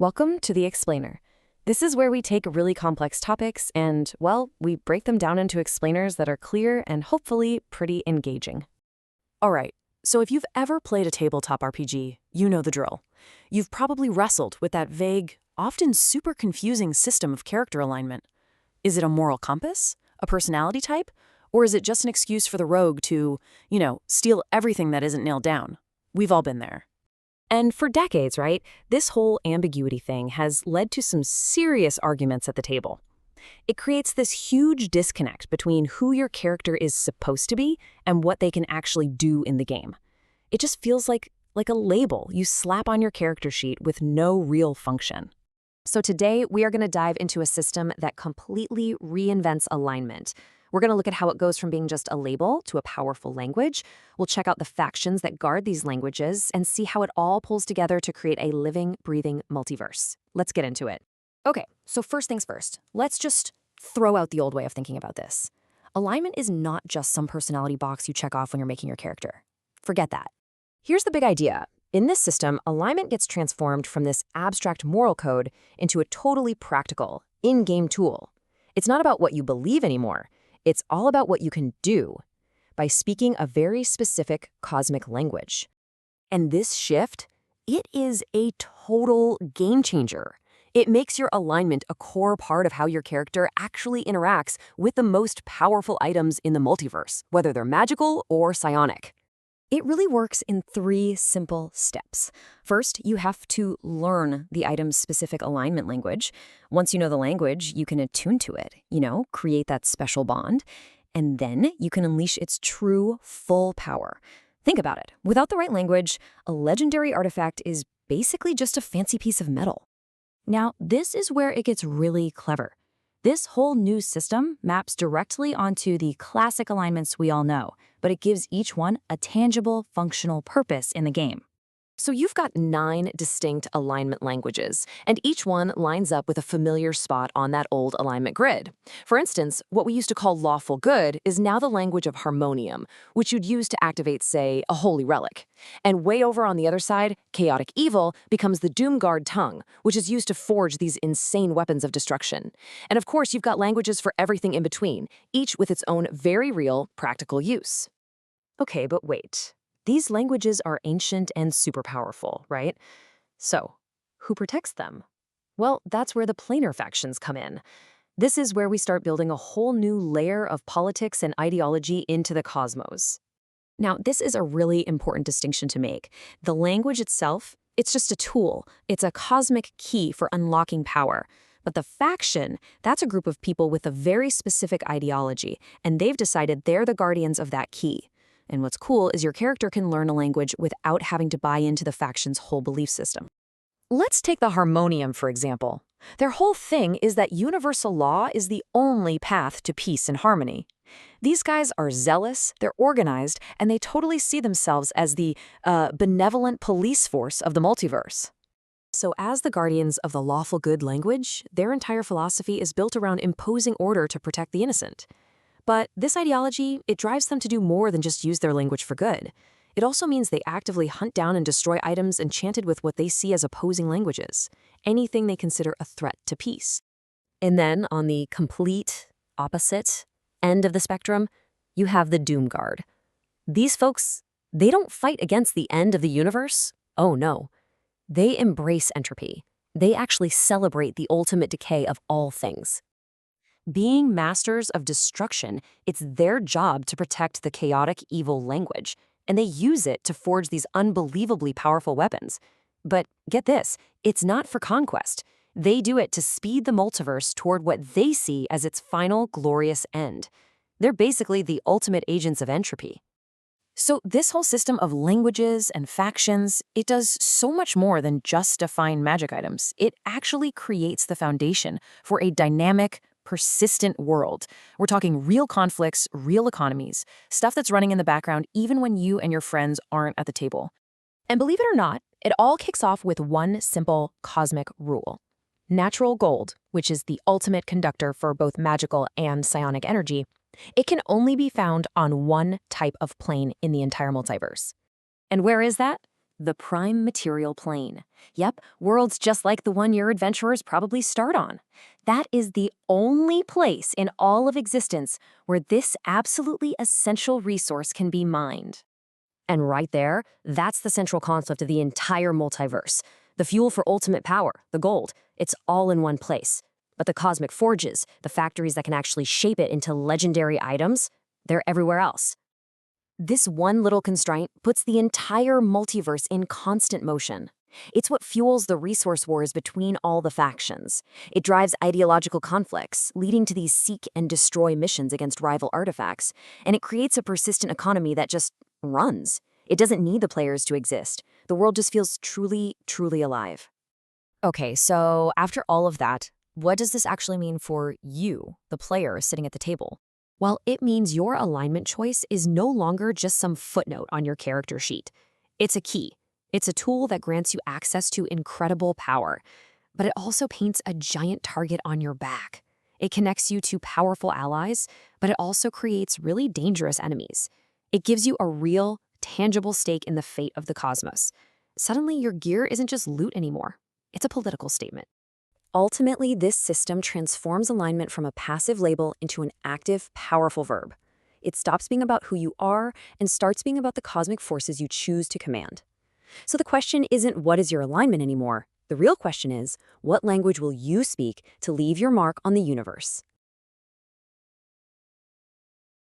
Welcome to The Explainer. This is where we take really complex topics and, well, we break them down into explainers that are clear and hopefully pretty engaging. All right, so if you've ever played a tabletop RPG, you know the drill. You've probably wrestled with that vague, often super confusing system of character alignment. Is it a moral compass? A personality type? Or is it just an excuse for the rogue to, steal everything that isn't nailed down? We've all been there. And for decades, right, this whole ambiguity thing has led to some serious arguments at the table. It creates this huge disconnect between who your character is supposed to be and what they can actually do in the game. It just feels like a label you slap on your character sheet with no real function. So today, we are going to dive into a system that completely reinvents alignment. We're going to look at how it goes from being just a label to a powerful language. We'll check out the factions that guard these languages and see how it all pulls together to create a living, breathing multiverse. Let's get into it. Okay, so first things first, let's just throw out the old way of thinking about this. Alignment is not just some personality box you check off when you're making your character. Forget that. Here's the big idea. In this system, alignment gets transformed from this abstract moral code into a totally practical, in-game tool. It's not about what you believe anymore. It's all about what you can do by speaking a very specific cosmic language. And this shift, it is a total game changer. It makes your alignment a core part of how your character actually interacts with the most powerful items in the multiverse, whether they're magical or psionic. It really works in 3 simple steps. First, you have to learn the item's specific alignment language. Once you know the language, you can attune to it, create that special bond, and then you can unleash its true, full power. Think about it. Without the right language, a legendary artifact is basically just a fancy piece of metal. Now, this is where it gets really clever. This whole new system maps directly onto the classic alignments we all know, but it gives each one a tangible, functional purpose in the game. So you've got 9 distinct alignment languages, and each one lines up with a familiar spot on that old alignment grid. For instance, what we used to call lawful good is now the language of harmonium, which you'd use to activate, say, a holy relic. And way over on the other side, chaotic evil becomes the Doomguard tongue, which is used to forge these insane weapons of destruction. And of course, you've got languages for everything in between, each with its own very real, practical use. Okay, but wait. These languages are ancient and super powerful, right? So, who protects them? Well, that's where the planar factions come in. This is where we start building a whole new layer of politics and ideology into the cosmos. Now, this is a really important distinction to make. The language itself, it's just a tool. It's a cosmic key for unlocking power. But the faction, that's a group of people with a very specific ideology, and they've decided they're the guardians of that key. And what's cool is your character can learn a language without having to buy into the faction's whole belief system. Let's take the Harmonium, for example. Their whole thing is that universal law is the only path to peace and harmony. These guys are zealous, they're organized, and they totally see themselves as the benevolent police force of the multiverse. So as the guardians of the lawful good language, their entire philosophy is built around imposing order to protect the innocent. But this ideology, it drives them to do more than just use their language for good. It also means they actively hunt down and destroy items enchanted with what they see as opposing languages, anything they consider a threat to peace. And then, on the complete opposite end of the spectrum, you have the Doomguard. These folks, they don't fight against the end of the universe. Oh no. They embrace entropy. They actually celebrate the ultimate decay of all things. Being masters of destruction, it's their job to protect the chaotic evil language, and they use it to forge these unbelievably powerful weapons. But get this, it's not for conquest. They do it to speed the multiverse toward what they see as its final glorious end. They're basically the ultimate agents of entropy. So this whole system of languages and factions, it does so much more than just define magic items. It actually creates the foundation for a dynamic, persistent world. We're talking real conflicts, real economies, stuff that's running in the background even when you and your friends aren't at the table. And believe it or not, it all kicks off with one simple cosmic rule. Natural gold, which is the ultimate conductor for both magical and psionic energy, it can only be found on one type of plane in the entire multiverse. And where is that? The prime material plane. Yep, worlds just like the one your adventurers probably start on. That is the only place in all of existence where this absolutely essential resource can be mined. And right there, that's the central concept of the entire multiverse. The fuel for ultimate power, the gold, it's all in one place. But the cosmic forges, the factories that can actually shape it into legendary items, they're everywhere else. This one little constraint puts the entire multiverse in constant motion. It's what fuels the resource wars between all the factions. It drives ideological conflicts, leading to these seek and destroy missions against rival artifacts, and it creates a persistent economy that just runs. It doesn't need the players to exist. The world just feels truly, truly alive. Okay, so after all of that, what does this actually mean for you, the player sitting at the table? Well, it means your alignment choice is no longer just some footnote on your character sheet. It's a key. It's a tool that grants you access to incredible power, but it also paints a giant target on your back. It connects you to powerful allies, but it also creates really dangerous enemies. It gives you a real, tangible stake in the fate of the cosmos. Suddenly, your gear isn't just loot anymore. It's a political statement. Ultimately, this system transforms alignment from a passive label into an active, powerful verb. It stops being about who you are and starts being about the cosmic forces you choose to command. So the question isn't what is your alignment anymore. The real question is, what language will you speak to leave your mark on the universe?